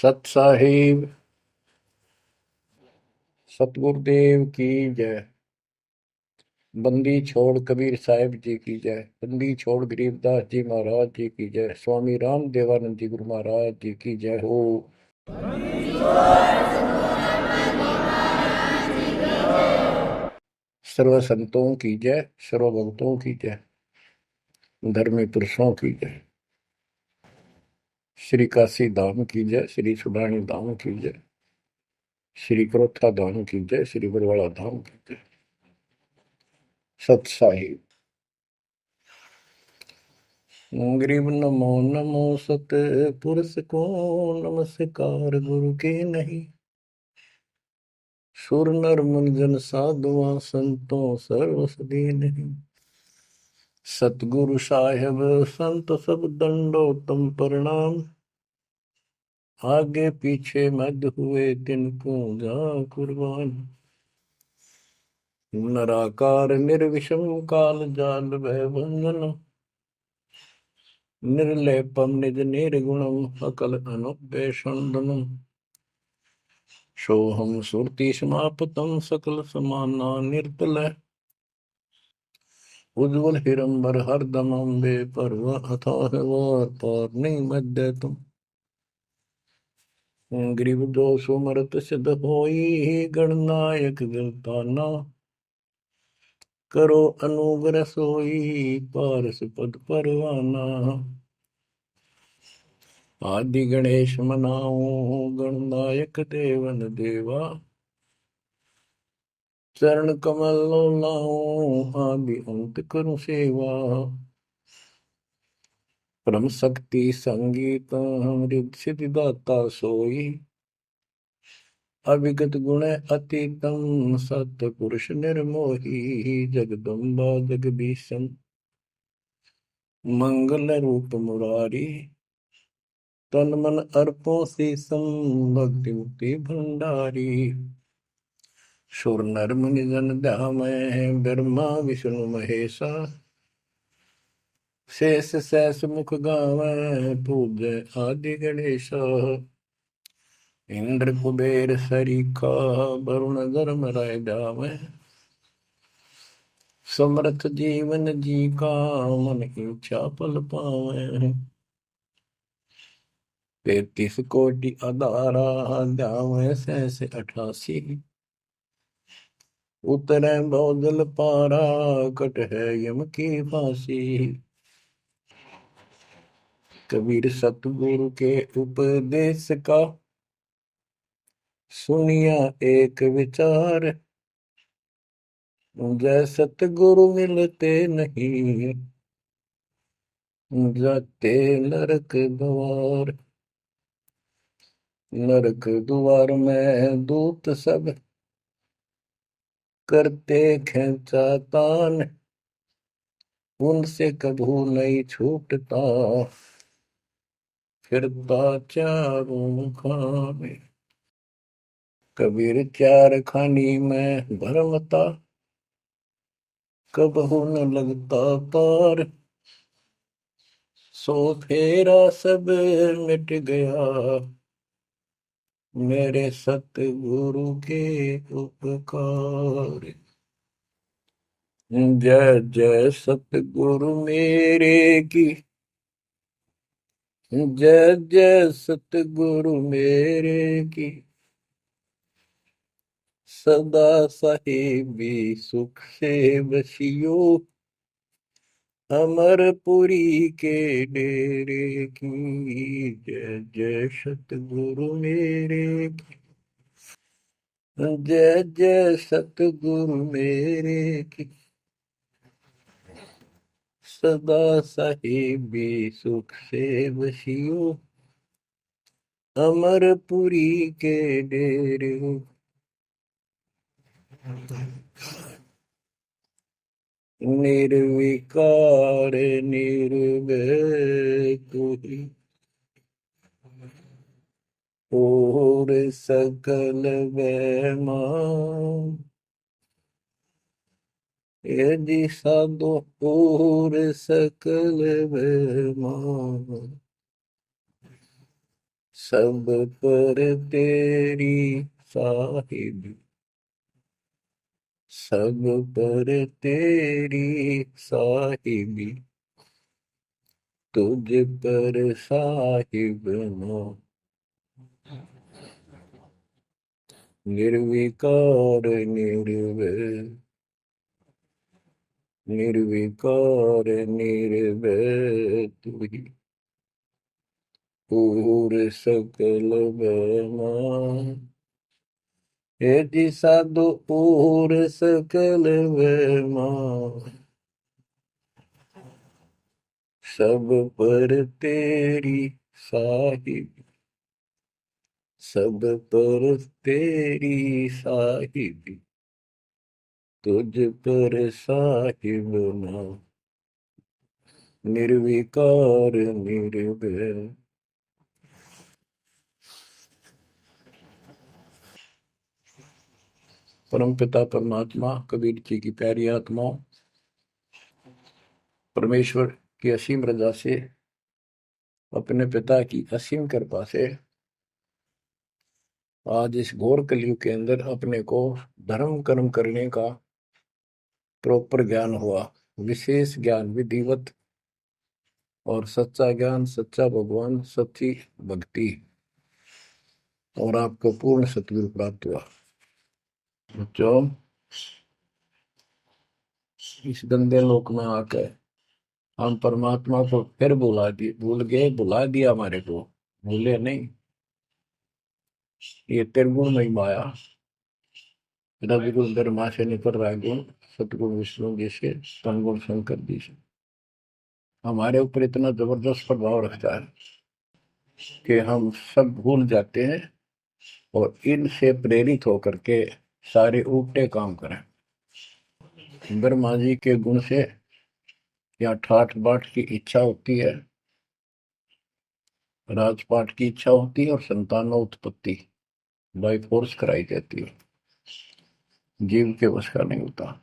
सत साहिब सतगुरुदेव की जय। बंदी छोड़ कबीर साहिब जी की जय। बंदी छोड़ गरीबदास जी महाराज जी की जय। स्वामी राम देवानंद जी गुरु महाराज जी की जय हो। सर्व संतों की जय, सर्व भक्तों की जय, धर्मी पुरुषों की जय। श्री काशी धाम की जय, श्री सुडानी धाम की जय, श्री क्रोथा धाम की जय, श्री बरवाड़ा धाम की जय। सत साहिब गरीब नमो नमो सत पुरुष को नमस्कार गुरु के नहीं। सुर नर मुनि जन साधुआ संतों सर्वस नहीं। सतगुरु साहेब संत सब दंडोतम प्रणाम। आगे पीछे मध्य हुए तिनको जा कुर्बान। नराकार निर्विषम काल जाल भय भंजन। निर्लेपम निज निर्गुणम अकल अनुपेशंदनम। सोहम सुरति समापतम सकल समाना निर्तल। उज्ज्वल हिरंबर हरदम अम्बे पर्व अथाह वार पार नहीं मध्य तुम। ग्रीव दोष मरत सिद्ध होई गणनायक गलताना। करो अनुग्रह सोई पारस पद परवाना। आदि गणेश मनाओ गणनायक देवन देवा। चरण कमल लाओ आदि अंत करूं सेवा। परम शक्ति संगीत अमृत सिद्धिदाता सोई। अविगत गुण अतीतम सत पुरुष निर्मोही। जगदम्बा जगदीशन मंगल रूप मुरारी। तन मन अर्पों शीसम भक्ति मुक्ति भंडारी। सुर नर मुनि जन ध्यामय ब्रह्मा विष्णु महेशा। शेष सहस मुख गावै पूज्य आदि गणेशा। इंद्र कुबेर सरीखा वरुण धर्म राय जावै। समर्थ जीवन जी का मन इच्छा फल पावै। 33 कोटि अदारा जावै सहस 88। उतरै बहुजल पारा कट है यम की फांसी। कबीर सतगुरु के उपदेश का सुनिया एक विचार। जय सतगुरु मिलते नहीं जाते नरक द्वार। नरक द्वार में दूत सब करते खेचा तान। उनसे कभू नहीं छूटता फिरता चारों खाने। कबीर चार खानी में भरमता कबहू न लगता पार। सो फेरा सब मिट गया मेरे सतगुरु के उपकार। जय जय सतगुरु मेरे की। जय जय सतगुरु मेरे की। सदा साहिबी सुख से बसियो। अमरपुरी के डेरे की। जय जय सतगुरु मेरे की। जय जय सतगुरु मेरे की। सदा साहिबी सुख से बसियो। अमरपुरी के डेरे। निर्विकार निर्भय तू ही और सकल वैमा। यदि साधु और सकल वैमा। सब पर तेरी साहिब, सब पर तेरी साहिबी, तुझ पर साहिब नो, निर्विकार निर्भय, निर्विकार निर्भय तू ही, पूर सकल बेमा, हे जी साधु पूर सकल बेमा, सब पर तेरी साहिब, सब पर तेरी साहिबी, तुझ पर साहिब ना, निर्विकार निर्भय। परम पिता परमात्मा कबीर जी की प्यारी आत्माओं, परमेश्वर की असीम रजा से, अपने पिता की असीम कृपा से आज इस घोर कलयुग के अंदर अपने को धर्म कर्म करने का प्रॉपर ज्ञान हुआ, विशेष ज्ञान विधिवत, और सच्चा ज्ञान, सच्चा भगवान, सच्ची भक्ति, और आपको पूर्ण सतगुरु प्राप्त हुआ। जो इस गंदे लोक में आकर हम परमात्मा को फिर भुला दिए, भूल गए, भुला दिया हमारे को, भूले नहीं। ये त्रिगुण में माया, रविगुण धर्मा से निकल रहा है गुण, सतगुण विष्णु जी से, तमगुण शंकर जी से हमारे ऊपर इतना जबरदस्त प्रभाव रखता है कि हम सब भूल जाते हैं और इनसे प्रेरित होकर के सारे उल्टे काम करें। ब्रह्मा जी के गुण से या ठाठ बाट की इच्छा होती है, राजपाट की इच्छा होती है, और संतानोत्पत्ति बाई फोर्स कराई जाती है, जीव के वश का नहीं होता।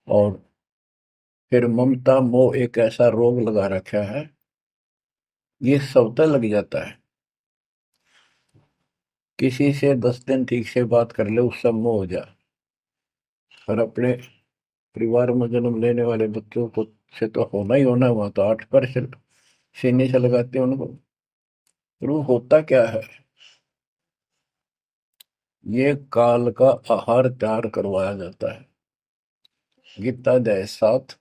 और फिर ममता मोह एक ऐसा रोग लगा रखा है, ये सबता लग जाता है। किसी से 10 दिन ठीक से बात कर ले, उससे मोह हो जा, और अपने परिवार में जन्म लेने वाले बच्चों को से तो होना ही होना, हुआ तो 8% सीने से लगाते हैं उनको। तो होता क्या है, ये काल का आहार तैयार करवाया जाता है। गीता अध्याय 7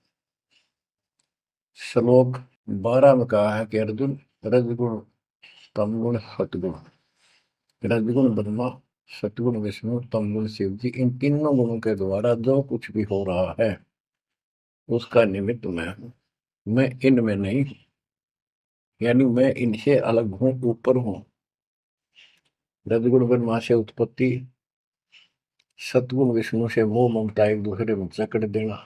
श्लोक 12 में कहा है कि अर्जुन, रजगुण तमगुण सतगुण, रजगुण ब्रह्मा, सतगुण विष्णु, तमगुण शिव जी, इन तीनों गुणों के द्वारा जो कुछ भी हो रहा है उसका निमित्त मैं हूं, मैं इनमें नहीं हूं, यानी मैं इनसे अलग हूं, ऊपर हूं। रजगुण ब्रह्मा से उत्पत्ति, सतगुण विष्णु से मोह ममता एक दूसरे में जकड़ देना,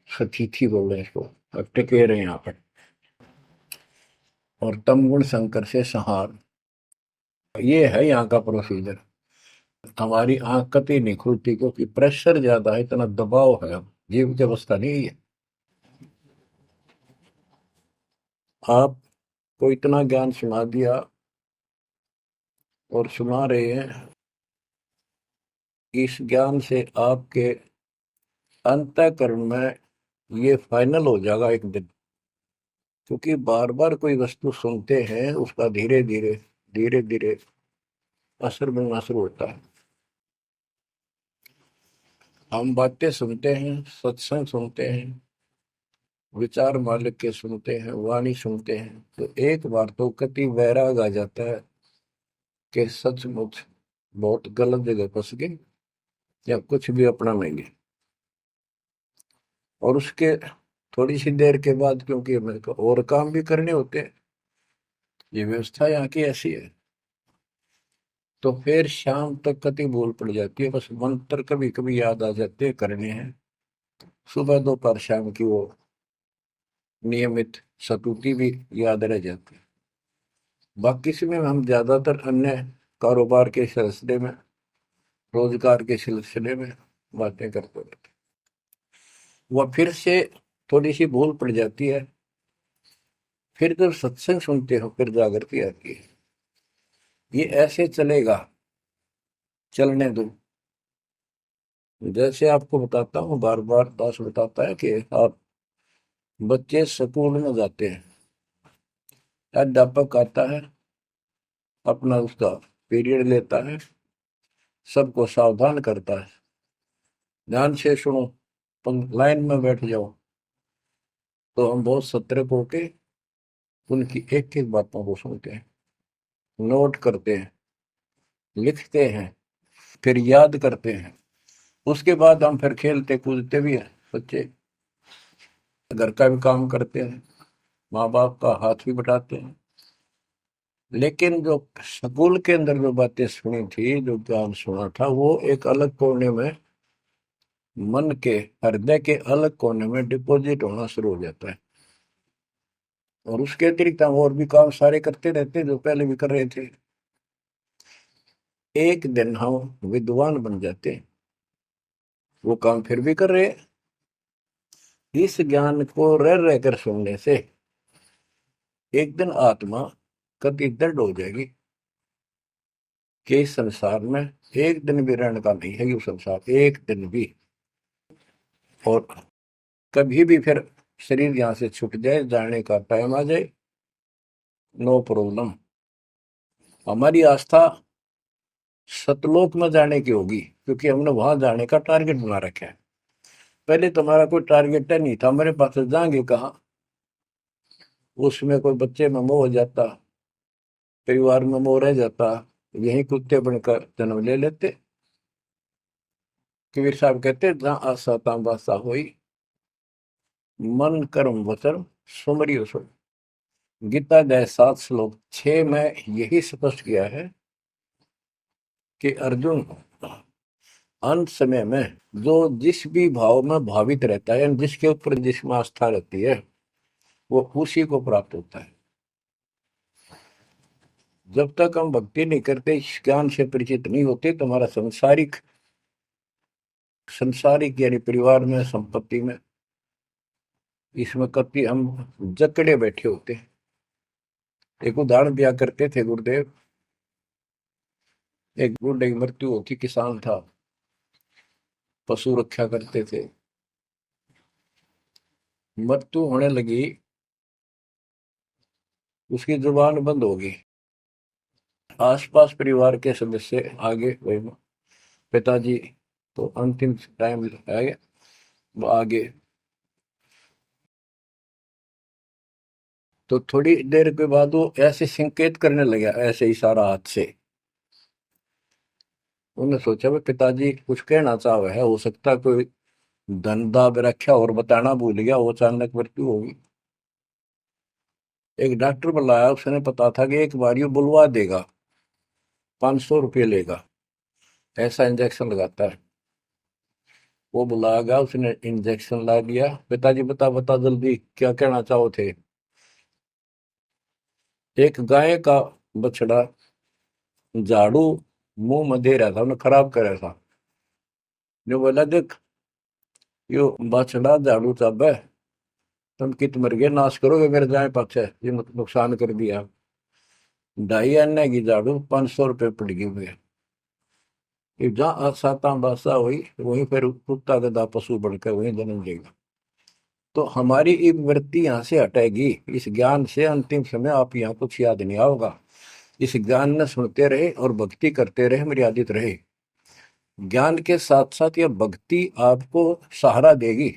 सतीथी बोल रहे हैं इसको, अब टिके रहे यहाँ पर, और तमगुण शंकर से संहार। ये है यहाँ का प्रोसीजर। हमारी आंख कतई नहीं खुलती क्योंकि प्रेशर ज्यादा है, इतना दबाव है, जीव की अवस्था नहीं है। आपको इतना ज्ञान सुना दिया और सुना रहे हैं, इस ज्ञान से आपके अंतःकरण में ये फाइनल हो जाएगा एक दिन। क्योंकि बार बार कोई वस्तु सुनते हैं, उसका धीरे धीरे धीरे धीरे असर बनना शुरू होता है। हम बातें सुनते हैं, सत्संग सुनते हैं, विचार मालिक के सुनते हैं, वाणी सुनते हैं, तो एक बार तो कति वैराग आ जाता है कि सचमुच बहुत गलत जगह फंस गए, या कुछ भी अपना लेंगे। और उसके थोड़ी सी देर के बाद, क्योंकि हमें और काम भी करने होते हैं, ये व्यवस्था यहाँ की ऐसी है, तो फिर शाम तक कति भूल पड़ जाती है, बस मंत्र कभी कभी याद आ जाते हैं करने हैं, सुबह दोपहर शाम की वो नियमित सतुति भी याद रह जाती है। बाकी समय हम ज्यादातर अन्य कारोबार के सिलसिले में, रोजगार के सिलसिले में बातें करते रहते, वह फिर से थोड़ी सी भूल पड़ जाती है, फिर जब सत्संग सुनते हो फिर जागृति आती है। ये ऐसे चलेगा, चलने दो। जैसे आपको बताता हूँ, बार बार दास बताता है कि आप बच्चे स्कूल में जाते हैं, अध्यापक आता है, अपना उसका पीरियड लेता है, सबको सावधान करता है, ध्यान से सुनो, तुम लाइन में बैठ जाओ। तो हम बहुत सतर्क होके उनकी एक एक बातों को सुनते हैं, नोट करते हैं, लिखते हैं, फिर याद करते हैं। उसके बाद हम फिर खेलते कूदते भी हैं, बच्चे घर का भी काम करते हैं, माँ बाप का हाथ भी बटाते हैं। लेकिन जो स्कूल के अंदर जो बातें सुनी थी, जो ज्ञान सुना था, वो एक अलग कोने में, मन के हृदय के अलग कोने में डिपॉजिट होना शुरू हो जाता है। और उसके अतिरिक्त हम और भी काम सारे करते रहते हैं जो पहले भी कर रहे थे। एक दिन हम विद्वान बन जाते हैं, वो काम फिर भी कर रहे हैं। इस ज्ञान को रह रहकर सुनने से एक दिन आत्मा कति दृढ़ हो जाएगी कि इस संसार में एक दिन भी रहने का नहीं है, ये संसार एक दिन भी। और कभी भी फिर शरीर यहां से छूट जाए, जाने का टाइम आ जाए, नो प्रॉब्लम। हमारी आस्था सतलोक में जाने की होगी, क्योंकि हमने वहां जाने का टारगेट बना रखा है। पहले तुम्हारा कोई टारगेट नहीं था, मेरे पास जाएंगे कहाँ। उसमें कोई बच्चे में मोह हो जाता, परिवार में मोह रह जाता, यही कुत्ते बनकर जन्म ले लेते। कबीर साहब कहते, जहाँ आशा तहाँ बासा हुई, मन कर्म वचन सुमरियो सो। गीता अध्याय 7 श्लोक 6 में यही स्पष्ट किया है कि अर्जुन, अंत समय में जो जिस भी भाव में भावित रहता है, जिसके ऊपर जिसमें आस्था रहती है, वो उसी को प्राप्त होता है। जब तक हम भक्ति नहीं करते, इस ज्ञान से परिचित नहीं होते, तो हमारा संसारिक संसारिक यानी परिवार में, संपत्ति में, इसमें कभी हम जकड़े बैठे होते हैं। एक उदाहरण दिया करते थे गुरुदेव, एक बूढ़े की मृत्यु होती, किसान था, पशु रक्षा करते थे, मृत्यु होने लगी, उसकी जुबान बंद हो गई। आसपास परिवार के सदस्य आगे, वही पिताजी तो अंतिम टाइम आ गया, वो आगे। तो थोड़ी देर के बाद वो ऐसे संकेत करने लगा, ऐसे इशारा हाथ से। उन्होंने सोचा भाई पिताजी कुछ कहना चाह रहे है, हो सकता कोई धंधा रखा और बताना भूल गया, वो अचानक मृत्यु होगी। एक डॉक्टर बुलाया, उसने पता था कि एक बार ये बुलवा देगा, 500 रुपये लेगा, ऐसा इंजेक्शन लगाता है। वो बुलाया गया, उसने इंजेक्शन ला दिया। पिताजी बता बता जल्दी क्या कहना चाहो थे। एक गाय का बछड़ा झाड़ू मुंह में दे रहा था, उन्हें खराब कर रहा था। जो बोला, देख यो बछड़ा झाड़ू चाबे, तुम कित मर गए, नाश करोगे मेरे गाय पाछे, ये नुकसान कर दिया। 2.5 आने की झाड़ू 500 रुपये पड़ गई हुए। जहाँ साता बासा हुई, वहीं फिर कुत्ता गधा पशु बढ़कर वहीं जन्म लेगा। तो हमारी ये वृत्ति यहाँ से हटेगी इस ज्ञान से। अंतिम समय आप यहाँ कुछ याद नहीं आओगा, इस ज्ञान में सुनते रहे और भक्ति करते रहे, मर्यादित रहे। ज्ञान के साथ साथ यह भक्ति आपको सहारा देगी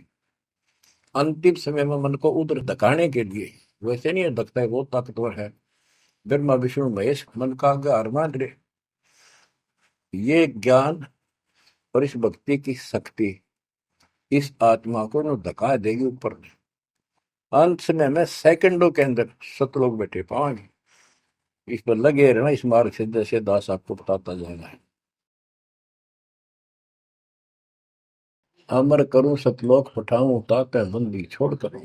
अंतिम समय में, मन को उधर धकाने के लिए। वैसे नहीं है, धकता है, बहुत ताकतवर है, ब्रह्मा विष्णु महेश मन का आधार मान रहे। ये ज्ञान और इस भक्ति की शक्ति इस आत्मा को न धका देगी ऊपर। अंत समय में सेकंडों के अंदर सतलोक बैठे पाएंगे। इस पर लगे रहना, इस मार्ग से जैसे दास आपको बताता जाएगा। अमर करूं सतलोक पठाऊं, ताते बंदी छोड़ करूं।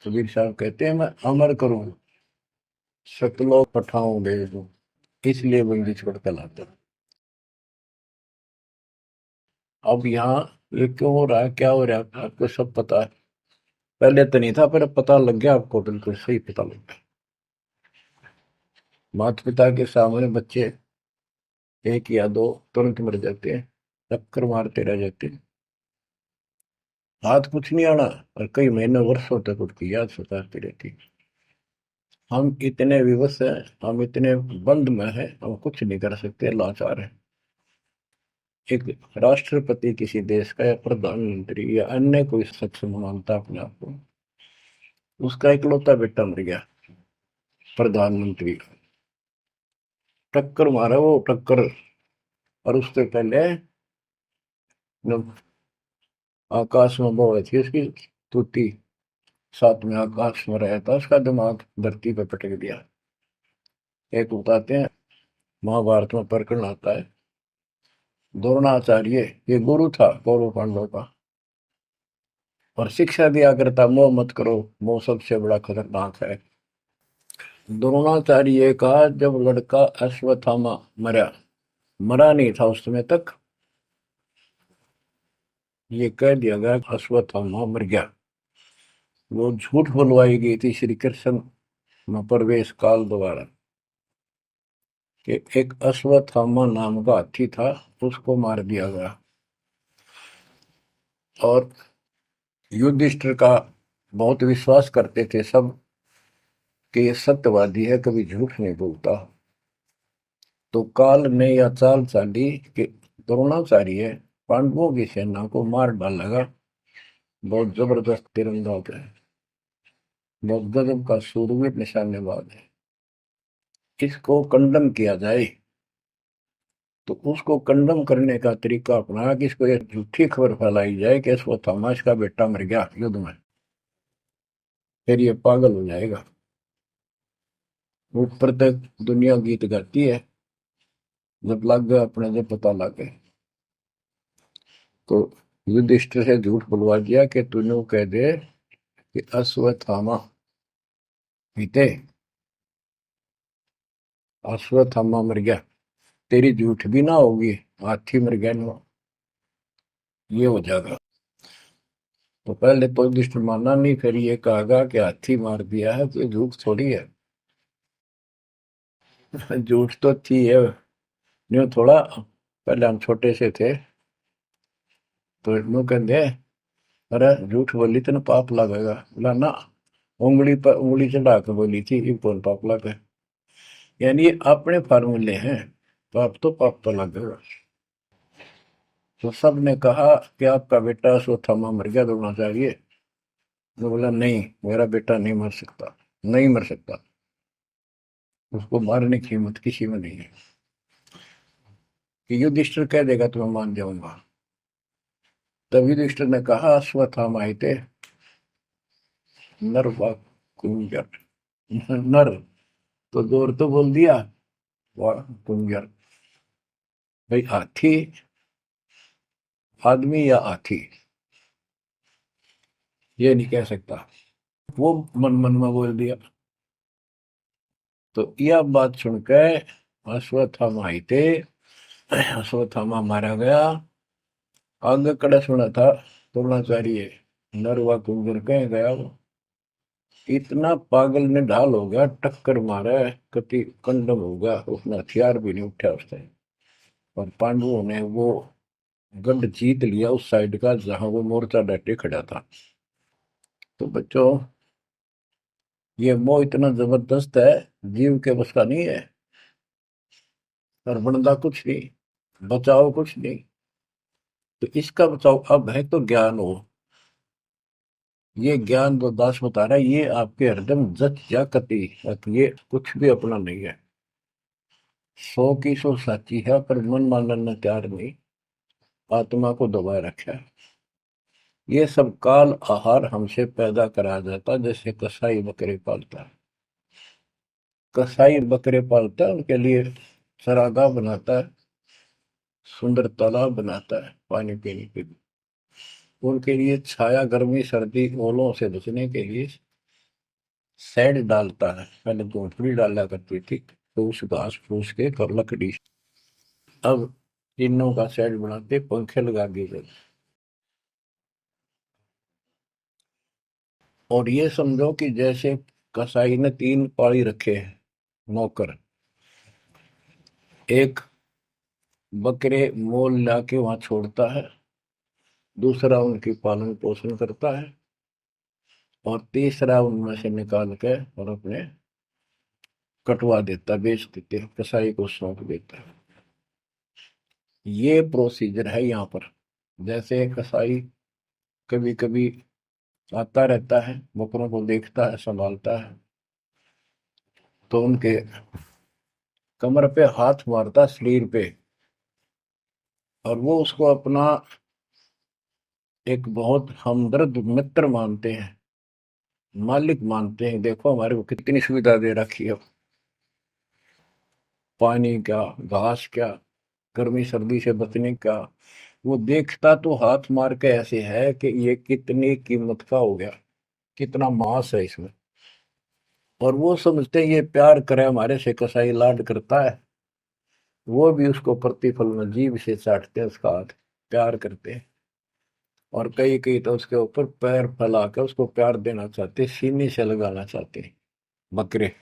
कबीर साहब कहते हैं, मैं अमर करूं सतलोक पठाऊं भेज दूं, इसलिए बंदी छोड़ कर लाता। अब यहाँ ये क्यों हो रहा है, क्या हो रहा है, आपको सब पता है। पहले तो नहीं था, पर अब पता लग गया आपको, बिल्कुल सही पता लग गया। माता पिता के सामने बच्चे एक या दो तुरंत मर जाते हैं, चक्कर मारते रह जाते हैं, हाथ कुछ नहीं आना, और कई महीने वर्षों तक उनकी याद सताती रहती। हम इतने विवश हैं, हम इतने बंद में हैं, हम कुछ नहीं कर सकते, लाचार हैं। एक राष्ट्रपति किसी देश का, या प्रधानमंत्री, या अन्य कोई शख्स मानता अपने आप को, उसका इकलौता बेटा मर गया, प्रधानमंत्री का, टक्कर मारा वो टक्कर। और उससे पहले जब आकाश में वो हुई थी उसकी तूती, साथ में आकाश में रहा था, उसका दिमाग धरती पे पटक दिया। एक बताते हैं, महाभारत में प्रकरण आता है, द्रोणाचार्य, ये गुरु था कौरव पांडवों का, और शिक्षा दिया करता, मोह मत करो, मोह सबसे बड़ा खतरनाक है। द्रोणाचार्य का जब लड़का अश्वत्थामा मरा, मरा नहीं था उस समय तक, ये कह दिया गया अश्वत्थामा मर गया। वो झूठ बुलवाई गई थी श्री कृष्ण में प्रवेश काल द्वारा, कि एक अश्वत्थामा नाम का हाथी था, उसको मार दिया गया। और युधिष्ठिर का बहुत विश्वास करते थे सब, कि ये सत्यवादी है, कभी झूठ नहीं बोलता। तो काल ने यह चाल चाली कि द्रोणाचार्य पांडवों की सेना को मार डालेगा। बहुत जबरदस्त तीरंदाज है, बहुत गजब का शूरवीर निशानेबाज है, इसको कंडम किया जाए। तो उसको कंडम करने का तरीका अपनाया कि इसको एक झूठी खबर फैलाई जाए कि अश्वत्थामा का बेटा मर गया युद्ध में, फिर ये पागल हो जाएगा। ऊपर तक दुनिया गीत गाती है, जब लग गए अपने, जब पता लग गए तो युधिष्ठिर से झूठ बुलवा दिया कि तूने कह दे कि अश्वत्थामा बीते, अश्वत्थामा मर गया, तेरी झूठ भी ना होगी, हाथी मर गया ना, ये हो जाएगा। तो पहले तो युधिष्ठिर माना नहीं, फिर ये कहा कि हाथी मार दिया है, तो झूठ थोड़ी है। झूठ तो थी है, न्यू थोड़ा। पहले हम छोटे से थे, तो न्यू कहते, अरे झूठ बोली तो ना पाप लगेगा, बोला ना, उंगली पर उंगली चढ़ा के बोली थी, ये कौन पाप लगे। यानी ये अपने फार्मूले हैं, पाप तो पाप तो लगेगा। तो सब ने कहा कि आपका बेटा अश्वत्थामा मर गया, द्रोणाचार्य। तो बोला नहीं, मेरा बेटा नहीं मर सकता, नहीं मर सकता, उसको मारने की हिम्मत किसी में नहीं है। कि युधिष्ठिर कह देगा तो मैं मान जाऊंगा। तब युधिष्ठिर ने कहा, अश्वत्थामा थे नर व कुंजर, नर तो जोर तो बोल दिया, व कुंजर, भाई हाथी आदमी या हाथी, ये नहीं कह सकता, वो मन मन में बोल दिया। तो यह बात सुनकर अश्वत्थामा आई थे, अश्वत्थामा मारा गया। आगे कड़ा सुना था द्रोणाचार्य, नरवा कुंजर कह गया वो, इतना पागल ने ढाल हो गया, टक्कर मारा, कति कंडम हो गया, उसने हथियार भी नहीं उठा उसने। और पांडवों ने वो गढ़ जीत लिया उस साइड का जहां वो मोर्चा डटे खड़ा था। तो बच्चों, ये मोह इतना जबरदस्त है, जीव के बस का नहीं है। और बनता कुछ नहीं, बचाओ कुछ नहीं। तो इसका बचाओ अब है तो ज्ञान हो। ये ज्ञान जो दास बता रहा है, ये आपके हृदय में जच जा कति, ये कुछ भी अपना नहीं है। 100 की 100 साची है, पर मन मानने तैयार नहीं, आत्मा को दबाए रखा है। ये सब काल आहार हमसे पैदा कराया जाता, जैसे कसाई बकरे पालता है। कसाई बकरे पालता है, उनके लिए चरागाह बनाता है, सुंदर तालाब बनाता है पानी पीने के लिए, उनके लिए छाया, गर्मी, सर्दी, ओलों से बचने के लिए शेड डालता है। पहले झोंपड़ी डाला करती थी, तो उस घास फूस के और लकड़ी, अब टीनों का शेड बनाते, पंखे लगा दिए जाते। और ये समझो कि जैसे कसाई ने 3 पाली रखे हैं नौकर, एक बकरे मोल लाके वहां छोड़ता है, दूसरा उनकी पालन पोषण करता है, और तीसरा उनमें से निकाल के और अपने कटवा देता, बेच देते हैं, कसाई को सौंप देता है। ये प्रोसीजर है यहाँ पर। जैसे कसाई कभी कभी आता रहता है, बकरों को देखता है, संभालता है, तो उनके कमर पे हाथ मारता, शरीर पे, और वो उसको अपना एक बहुत हमदर्द मित्र मानते हैं, मालिक मानते हैं। देखो हमारे को कितनी सुविधा दे रखी है, पानी क्या, घास क्या, गर्मी सर्दी से बचने का। वो देखता तो हाथ मार के ऐसे है कि ये कितनी कीमत का हो गया, कितना मांस है इसमें। और वो समझते हैं ये प्यार करे हमारे से, कसाई लाड करता है, वो भी उसको प्रतिफल में जीभ से चाटते हैं उसका हाथ, प्यार करते हैं। और कई कई तो उसके ऊपर पैर फैला कर उसको प्यार देना चाहते, सीने से लगाना चाहते हैं बकरे।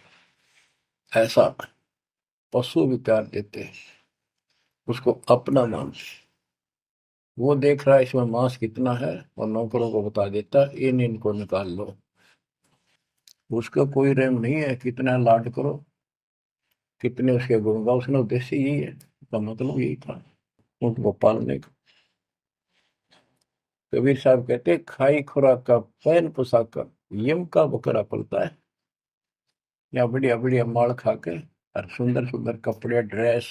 ऐसा पशु भी प्यार देते हैं, उसको अपना मान। वो देख रहा है इसमें मांस कितना है, और नौकरों को बता देता है इन इनको निकाल लो। उसका कोई रहम नहीं है, कितना लाड करो, कितने उसके गुण गाओ। उसने उद्देश्य यही है, उसका मतलब यही था, उनको पालने का। कबीर साहब कहते खाई खुराक का पैन पोशाक का यम का बकरा पलता है। या बढ़िया बढ़िया माल खा के, और सुंदर सुंदर कपड़े, ड्रेस,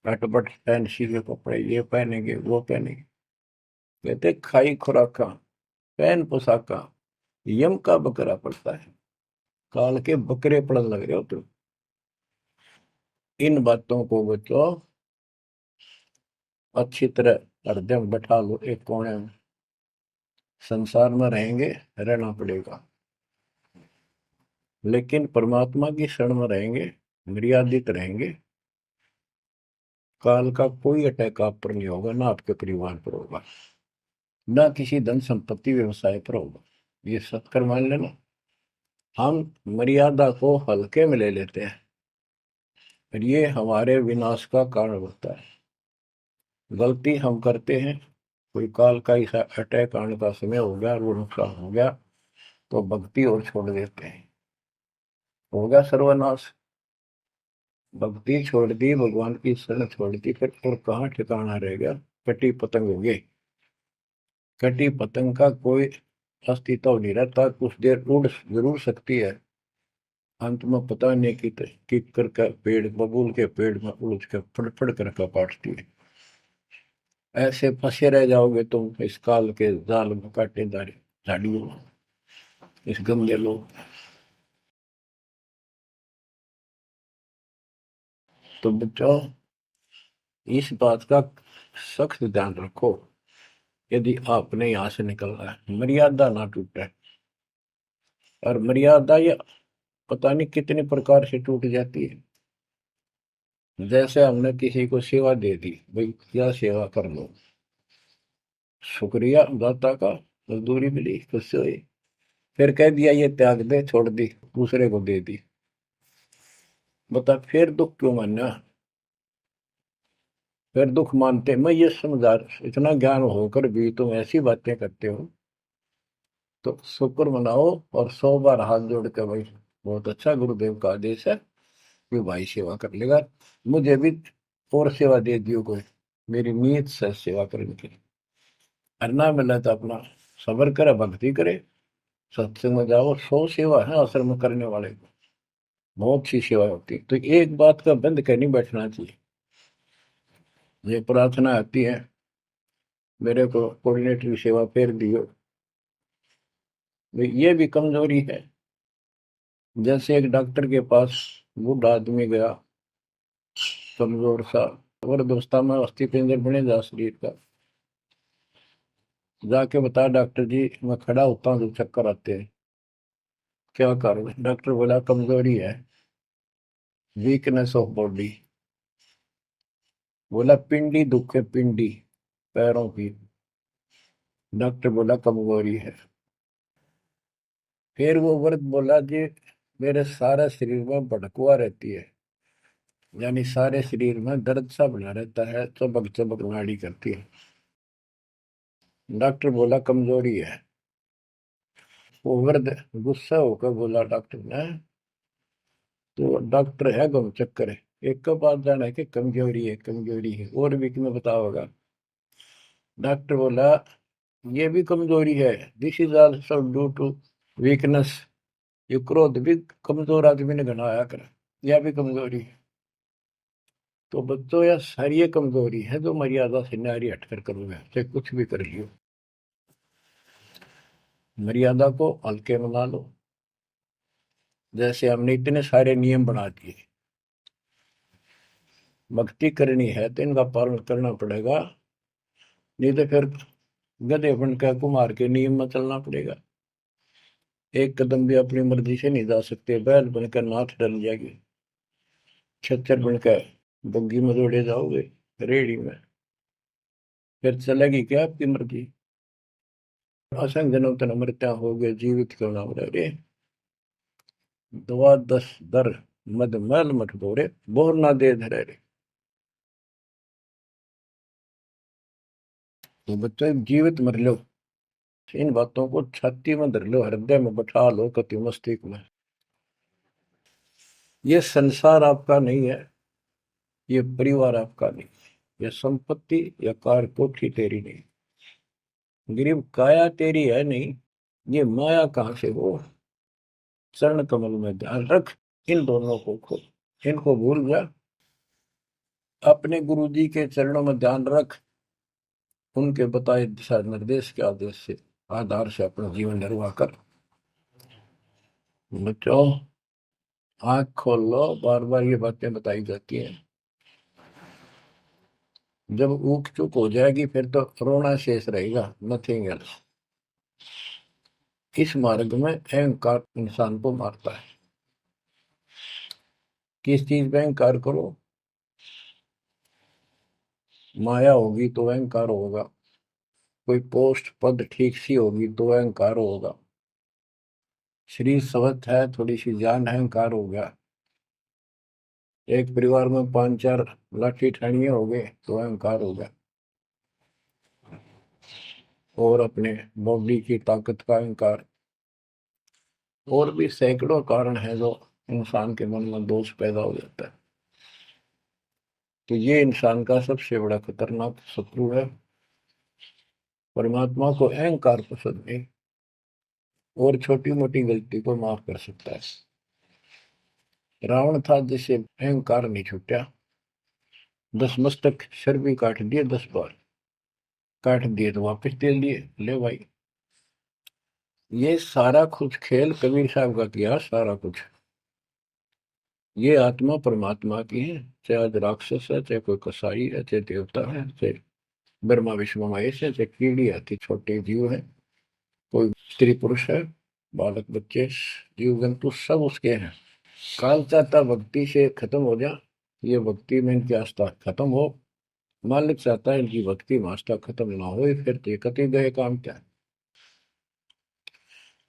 कटपट फैंसी के कपड़े, ये पहनेंगे वो पहनेंगे। कहते खाई खुराक का पैन पोशाक का यम का बकरा पड़ता है। काल के बकरे पड़न लग रहे हो तुम। इन बातों को बच्चों अच्छी तरह हृदय में बैठा लो एक कोने में। संसार में रहेंगे, रहना पड़ेगा, लेकिन परमात्मा की शरण में रहेंगे, मर्यादित रहेंगे। काल का कोई अटैक आप पर नहीं होगा, ना आपके परिवार पर होगा, ना किसी धन संपत्ति व्यवसाय पर होगा। ये सत्कर मान लेना। हम मर्यादा को हल्के में ले लेते हैं, और ये हमारे विनाश का कारण होता है। गलती हम करते हैं, कोई काल का ऐसा अटैक आने का समय हो गया और वो नुकसान हो गया, तो भक्ति और छोड़ देते हैं, हो गया सर्वनाश। भक्ति छोड़ दी, भगवान की शरण छोड़ दी, फिर और कहाँ ठिकाना रह गया। कटी पतंग हो गई। कटी पतंग का कोई अस्तित्व नहीं रहता, कुछ देर उड़ जरूर सकती है, अंत में पता नहीं कि कर पेड़, बबूल के पेड़ में उड़ के फड़फड़ कर काटती है। ऐसे फंसे रह जाओगे तुम इस काल के जाल में, कांटेदार झाड़ियों में, इस गंदे लोग। तो बच्चों इस बात का सख्त ध्यान रखो, यदि आपने यहाँ से निकलना है, मर्यादा ना टूटे। और मर्यादा ये पता नहीं कितने प्रकार से टूट जाती है। जैसे हमने किसी को सेवा दे दी, भाई क्या सेवा कर लो, शुक्रिया दाता का, मजदूरी मिली, खुश हुई, फिर कह दिया ये त्याग दे, छोड़ दी, दूसरे को दे दी। बता फिर दुख क्यों मानना। फिर दुख मानते, मैं ये समझा, इतना ज्ञान होकर भी तुम ऐसी बातें करते हो, तो शुक्र मनाओ, और 100 बार हाथ जोड़ के भाई बहुत अच्छा, गुरुदेव का आदेश है कि भाई सेवा कर लेगा, मुझे भी और सेवा दे दियो कोई, मेरी नीयत से सेवा करने की। करना मिला तो अपना सबर करे, भक्ति करे, सत्संग में जाओ। 100 सेवा है आश्रम में करने वाले को, बहुत सी सेवा होती है। तो एक बात का बंद कर नहीं बैठना चाहिए। ये प्रार्थना आती है, मेरे को कोऑर्डिनेटर की सेवा फेर दियो, ये भी कमजोरी है। जैसे एक डॉक्टर के पास बूढ़ा आदमी गया, कमजोर सा, वृद्धावस्था में अस्थि पिंजर बने जा शरीर का, जाके बता डॉक्टर जी मैं खड़ा होता हूँ तो चक्कर आते हैं, क्या करूँ। डॉक्टर बोला कमजोरी है, वीकनेस ऑफ बॉडी। बोला पिंडी दुख है, पिंडी, पैरों की। डॉक्टर बोला कमजोरी है। फिर वो व्रत बोला जी, मेरे सारा शरीर में भड़कुआ रहती है, यानी सारे शरीर में दर्द सा बना रहता है, चबक चबक नाड़ी करती है। डॉक्टर बोला कमजोरी है। वो वृद्ध गुस्सा होकर बोला डॉक्टर ने, तो डॉक्टर है गम चक्कर है, एक का बात जाना है कि कमजोरी है, कमजोरी है, और भी तुम्हें बताओगा। डॉक्टर बोला ये भी कमजोरी है, this is also due to weakness. ये क्रोध भी कमजोर आदमी ने घनाया कर, यह भी कमजोरी है। तो बच्चों यह सारी ये कमजोरी है जो मर्यादा से नारी हटकर करोगे, चाहे कुछ भी कर लियो। मर्यादा को हल्के में ना लो। जैसे हमने इतने सारे नियम बना दिए, भक्ति करनी है तो इनका पालन करना पड़ेगा, नहीं तो फिर गधे बनकर कुमार के नियम में चलना पड़ेगा। एक कदम भी अपनी मर्जी से नहीं जा सकते, बैल बनकर नाथ डल जाएगी, छच्चर बनकर बग्गी में दौड़े जाओगे, रेडी में, फिर चलेगी क्या आपकी मर्जी। असंग जन्म तन मृत्या हो गए, जीवित क्यों ना रे। दवा दस दर मद मैल मठ बोरे, बोर ना दे धरे रे। तो बच्चों जीवित मर लो, इन बातों को छाती में धर लो, हृदय में बैठा लो, कति मस्तिष्क में। ये संसार आपका नहीं है, ये परिवार आपका नहीं, ये संपत्ति या कार कोठी तेरी नहीं, गरीब काया तेरी है नहीं, ये माया कहाँ से हो। चरण कमल में ध्यान रख, इन दोनों को खो, इनको भूल जा, अपने गुरु जी के चरणों में ध्यान रख, उनके बताए दिशा निर्देश के आदेश से आधार से अपना जीवन निर्वाह कर। बच्चों आंख खोल लो, बार बार ये बातें बताई जाती हैं। जब ऊख चुक हो जाएगी फिर तो रोना शेष रहेगा, नथिंग एल्स। इस मार्ग में अहंकार इंसान को मारता है। किस चीज में अहंकार करो, माया होगी तो अहंकार होगा, कोई पोस्ट पद ठीक सी होगी तो अहंकार होगा, शरीर स्वस्थ है, थोड़ी सी जान, अहंकार हो गया, एक परिवार में पांच चार लाठी ठाणिये हो गए तो अहंकार हो गया, और अपने बॉडी की ताकत का अहंकार। और भी सैकड़ों कारण है जो इंसान के मन में दोष पैदा हो जाता है। तो ये इंसान का सबसे बड़ा खतरनाक शत्रु है। परमात्मा को अहंकार पसंद नहीं, और छोटी मोटी गलती को माफ कर सकता है। रावण था जिसे अहंकार नहीं छूटा, 10 मस्तक सर भी काट दिए, 10 बार काट दिए तो वापस दे दिए, ले भाई। ये सारा कुछ खेल कबीर साहब का किया, सारा कुछ। ये आत्मा परमात्मा की है, चाहे आज राक्षस है, चाहे कोई कसाई है, चाहे देवता है, चाहे ब्रह्मा विष्णु महेश है, चाहे कीड़ी आती छोटे जीव है, कोई स्त्री पुरुष है, बालक बच्चे, जीव जंतु सब उसके हैं। काल चाहता भक्ति से खत्म हो जा, ये भक्ति में इनकी आस्था खत्म हो, मालिक चाहता है इनकी भक्ति में आस्था खत्म ना हो, फिर तो कति गए काम क्या है।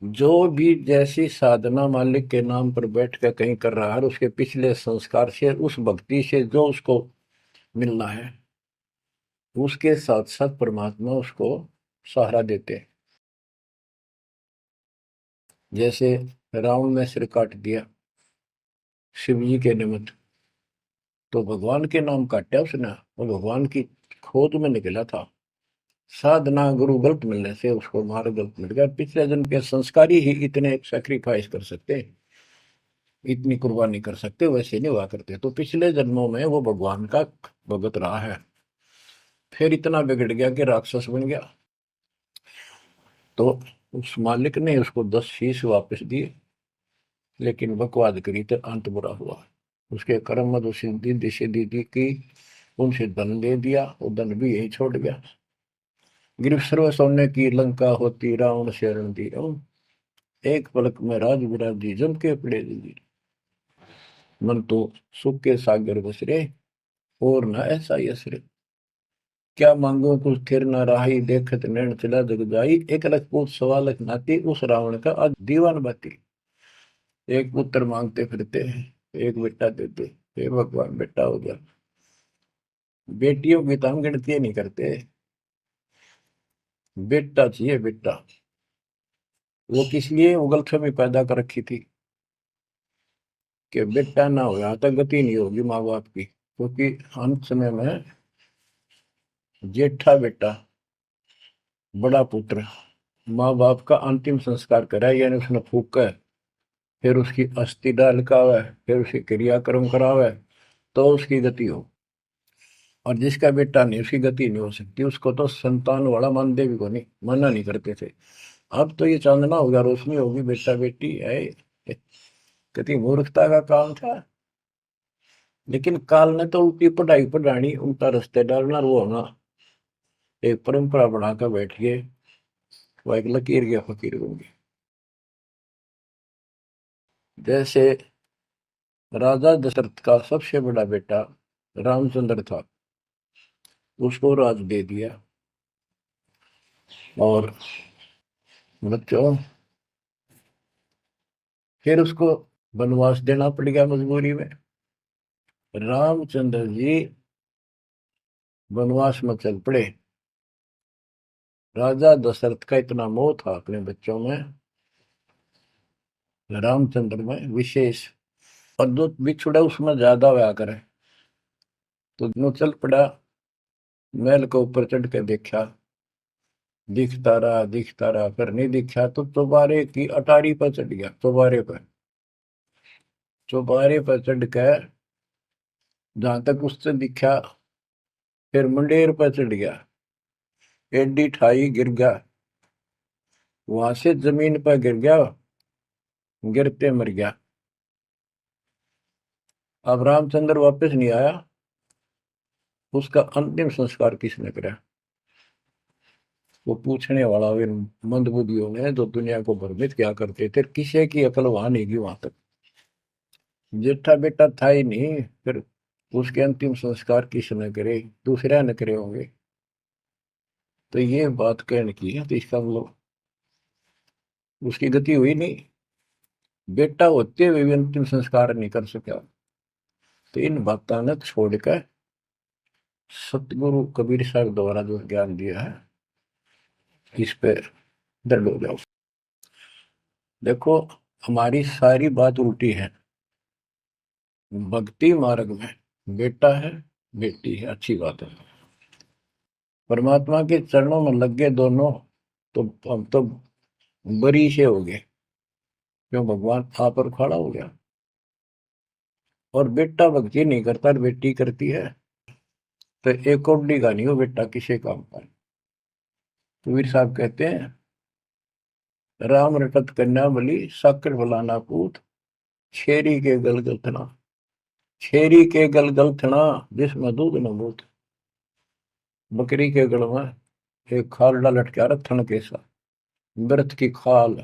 जो भी जैसी साधना मालिक के नाम पर बैठ कर कहीं कर रहा है, उसके पिछले संस्कार से, उस भक्ति से जो उसको मिलना है, उसके साथ साथ परमात्मा उसको सहारा देते हैं। जैसे रावण ने सिर काट दिया शिव जी के निमित्त, तो भगवान के नाम काटा उसने, वो भगवान की खोज में निकला था। साधना गुरु गलत मिलने से उसको मार्ग गलत मिल गया, पिछले जन्म के संस्कारी ही इतने सेक्रीफाइस कर सकते हैं, इतनी कुर्बानी कर सकते, वैसे नहीं हुआ करते। तो पिछले जन्मों में वो भगवान का भगत रहा है, फिर इतना बिगड़ गया कि राक्षस बन गया। तो उस मालिक ने उसको 10 शीश वापस दिए, लेकिन बकवाद करी तो अंत बुरा हुआ। उसके कर्म मधु सिद्धि दिशे दीदी की, उनसे धन दे दिया, वो धन भी यही छोड़ गया। गिरफ्त सर्व सोने की लंका होती, रावण शरण दी, एक पलक में राज विराजी, जम के पड़े दी, मन तो सुख के सागर बसरे, और न ऐसा यसरे। क्या मांगो कुछ थिर न राही, देखत नैन चला जग जाई, एक लख पूत सवा लख नाती, उस रावण का आज दीवान बाती। एक पुत्र मांगते फिरते हैं, एक बेटा देते, हे भगवान बेटा हो गया। बेटियों की तो हम गिनती नहीं करते, बेटा चाहिए बेटा। वो किस लिए उगलथमी पैदा कर रखी थी कि बेटा ना हो, यहाँ तक गति नहीं होगी माँ बाप की, क्योंकि अंत समय में जेठा बेटा, बड़ा पुत्र माँ बाप का अंतिम संस्कार कराए, यानी उसने फूका है, फिर उसकी अस्थि डाल करावे, फिर उसकी क्रियाक्रम करावे, तो उसकी गति हो। और जिसका बेटा नहीं, उसकी गति नहीं हो सकती। उसको तो संतान वाला मानते भी को नहीं, मना नहीं करते थे। अब तो ये चांदना होगा, रोशनी होगी, बेटा बेटी है, कितनी मूर्खता का काम था। लेकिन काल ने तो उल्टी पढ़ाई पढ़ानी, उल्टा रास्ते डालना, और वो होना एक परंपरा बनाकर बैठ गए। वो एक लकीर के फकीर होंगे। जैसे राजा दशरथ का सबसे बड़ा बेटा रामचंद्र था, उसको राज दे दिया, और बच्चों फिर उसको वनवास देना पड़ गया मजबूरी में। रामचंद्र जी वनवास में चल पड़े। राजा दशरथ का इतना मोह था अपने बच्चों में, रामचंद्र में विशेष, और जो बिछुड़ा उसमें ज्यादा हुआ करे, तो नो चल पड़ा। महल के ऊपर चढ़ के देखा, दिखता रहा, फिर नहीं दिखा तो चौबारे की अटारी पर चढ़ गया। चौबारे पर चढ़ कर जहां तक उससे दिखा, फिर मुंडेर पर चढ़ गया, एडी ठाई गिर गया, वहां से जमीन पर गिर गया, गिरते मर गया। अब रामचंद्र वापस नहीं आया, उसका अंतिम संस्कार किसने करा? वो पूछने वाला वे मंदबुद्धियों ने, जो दुनिया को भ्रमित क्या करते थे, किसी की अकल वहां नहीं गई वहां तक। जेठा बेटा था ही नहीं, फिर उसके अंतिम संस्कार किसने करे? दूसरा न करे होंगे। तो ये बात कहने की है, तो इसका मतलब उसकी गति हुई नहीं, बेटा होते हुए भी अंतिम संस्कार नहीं कर सका। तो इन बातों ने छोड़कर सतगुरु कबीर साहब द्वारा जो ज्ञान दिया है, इस पे दृढ़ हो जाओ। देखो, हमारी सारी बात उल्टी है। भक्ति मार्ग में बेटा है, बेटी है, अच्छी बात है। परमात्मा के चरणों में लग गए दोनों, तो हम तो बरी से हो गए, क्यों? भगवान आप पर खड़ा हो गया। और बेटा भक्ति नहीं करता, बेटी करती है, तो एक कौडी का नहीं हो बेटा, किसी काम का। कबीर साहब कहते हैं, राम रटत कन्या बलि, साकर फलाना पूत, छेरी के गलगल थना, छेरी के गलगल थना, जिसमें दूध न बूत। बकरी के गल में एक खाल लटका रहा थन के साथ, व्रत की खाल।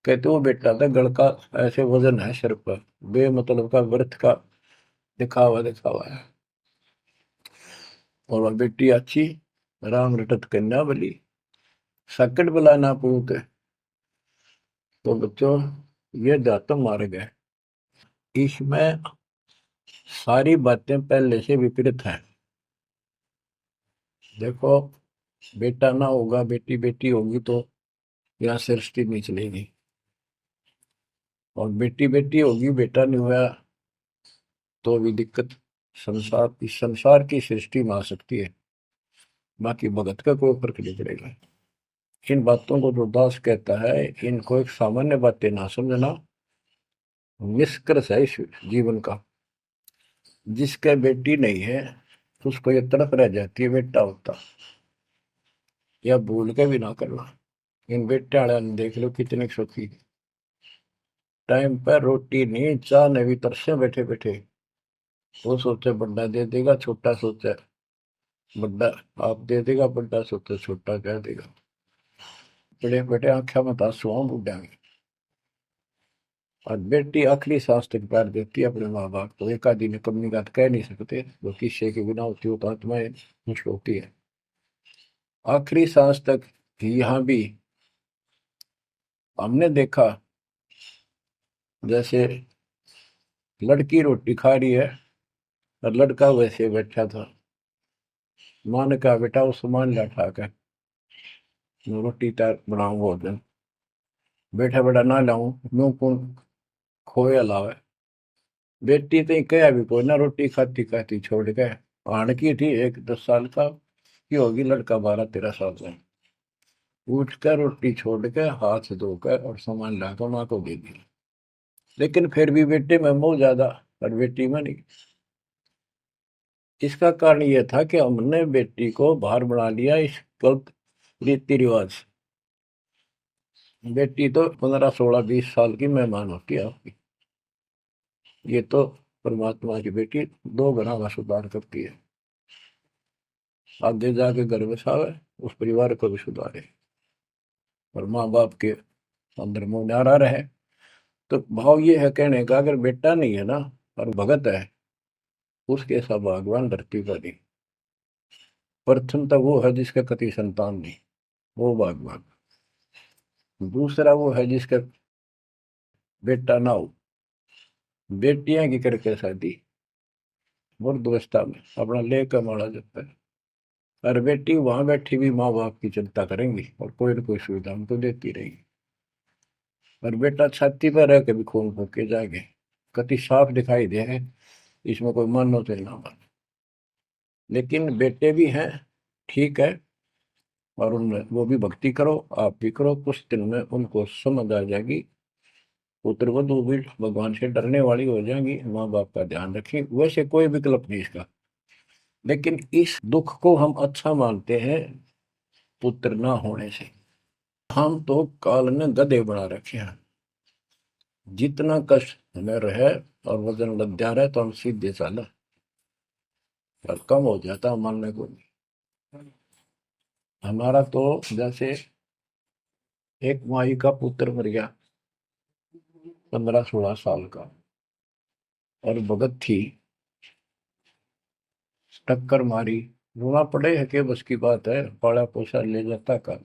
कहते वो बेटा था गल का, ऐसे वजन है सिर पर, बेमतलब का व्रत का दिखावा दिखावा है। और वह बेटी अच्छी, राम रटत कन्या बली, सकट बुलाना पूत। तो बच्चों, ये दातम मार्ग है, इसमें सारी बातें पहले से विपरीत हैं। देखो, बेटा ना होगा, बेटी बेटी होगी, तो यहाँ सृष्टि नहीं चलेगी। और बेटी बेटी होगी, बेटा नहीं हुआ, तो भी दिक्कत संसार की सृष्टि में आ सकती है। बाकी भगत का कोई फर्क नहीं पड़ेगा। इन बातों को जो दास कहता है, इनको एक सामान्य बातें ना समझना, निष्कर्ष है इस जीवन का। जिसके बेटी नहीं है, उसको ये तड़प रह जाती है बेटा होता, या भूल के भी ना करना। इन बेटे वाले ने देख लो कितने सुखी, टाइम पर रोटी नहीं, चाह नहीं भी तरसे बैठे बैठे। वो सोचे बड़ा दे देगा, छोटा सोचे बड़ा आप दे देगा, बड़ा सोचे छोटा कह देगा। बड़े बड़े आंखें में आंसू बुढ़ा में। और बेटी आखिरी सांस तक प्यार देती है अपने माँ बाप को। एक आदि ने कमी बात कह नहीं सकते, वो किस्से के बिना होती हो तो आत्माएं खुश होती है आखिरी सांस तक। यहाँ भी हमने देखा, जैसे लड़की रोटी खा रही है और लड़का वैसे बैठा था। माँ ने कहा बेटा वो सामान ला उठा कर, मैं रोटी तैयार बनाऊं भोजन। बेटा बेटा ना लाऊं, यूं कौन खोए अलावे। बेटी तो कहा भी कोई ना, रोटी खाती खाती छोड़ के आन की थी, एक 10 साल का की होगी, लड़का 12-13 साल का। उठ कर रोटी छोड़ के हाथ धोकर और सामान लाकर माँ को दे दिया। लेकिन फिर भी बेटे में मोह ज्यादा और बेटी में नहीं। इसका कारण यह था कि हमने बेटी को बाहर बना लिया इस गलत रीति रिवाज। बेटी तो 15-16-20 साल की मेहमान होती है आपकी। ये तो परमात्मा की बेटी 2 गुना का सुधार करती है। आगे जाके घर बसावे, उस परिवार को भी सुधारे और माँ बाप के अंदर मोह न्यारा रहे। तो भाव ये है कहने का, अगर बेटा नहीं है ना और भगत है, उसके ऐसा भगवान धरती पर नहीं। प्रथम तो वो है जिसका कति संतान नहीं, वो भगवान। दूसरा वो है जिसका बेटा ना हो, बेटियां की करके शादी वृद्धावस्था में अपना ले कमाना जाता है। और बेटी वहां बैठी भी माँ बाप की चिंता करेंगी और कोई ना कोई सुविधा उनको देती रहेगी। और बेटा छाती पर रह के भी खून फूक के जाएंगे, कति साफ दिखाई दे है, इसमें कोई मानो तो ना मानो। लेकिन बेटे भी हैं, ठीक है, और उनमें वो भी भक्ति करो, आप भी करो, कुछ दिन में उनको समझ आ जाएगी। पुत्र वधु भी भगवान से डरने वाली हो जाएंगी, माँ बाप का ध्यान रखें, वैसे कोई विकल्प नहीं इसका। लेकिन इस दुख को हम अच्छा मानते हैं पुत्र ना होने से। हम तो काल ने गधे बना रखे हैं। जितना कष्ट हमें रहे और वजन लग जा रहा है तो हम सीधे चला, और कम हो जाता मानने को नहीं। हमारा तो जैसे एक माई का पुत्र मर गया 15-16 साल का, और भगत थी, टक्कर मारी, रोना पड़े है कि बस की बात है, पाला पोसा ले जाता का।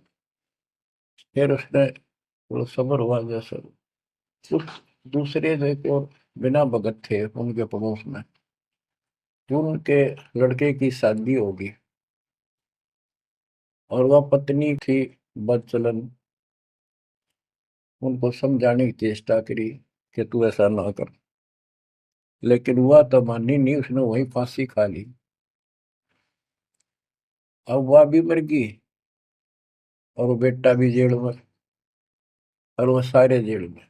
फिर उसने थोड़ा सब्र हुआ जैसे। उस दूसरे जो एक और बिना भगत थे उनके पड़ोस में, जो उनके लड़के की शादी होगी, और वह पत्नी थी बदचलन, उनको समझाने की चेष्टा करी कि तू ऐसा ना कर। लेकिन वह तो मानी नहीं, उसने वही फांसी खा ली। अब वह भी मर गई और वो बेटा भी जेल में, और वो सारे जेल में।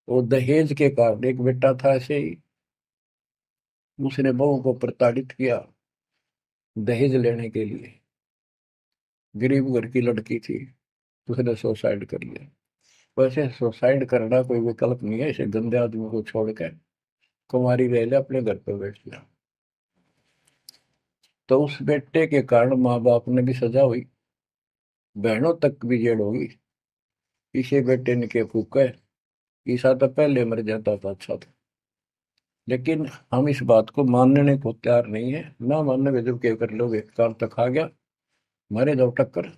वो दहेज के कारण, एक बेटा था ऐसे ही, उसने बहू को प्रताड़ित किया दहेज लेने के लिए। गरीब घर की लड़की थी, उसने सुसाइड कर लिया। वैसे सुसाइड करना कोई विकल्प नहीं है, इसे गंदे आदमी को छोड़कर कुमारी रह ले, अपने घर पर बैठ गया। तो उस बेटे के कारण माँ बाप ने भी सजा हुई, बहनों तक भी जेल होगी। इसे बेटे ने के फूका, ईसा तो पहले मर जाता था, अच्छा था। लेकिन हम इस बात को मानने को तैयार नहीं है, ना मानने के जब क्या कर लोगे, काल तक आ गया, मारे जाओ टक्कर।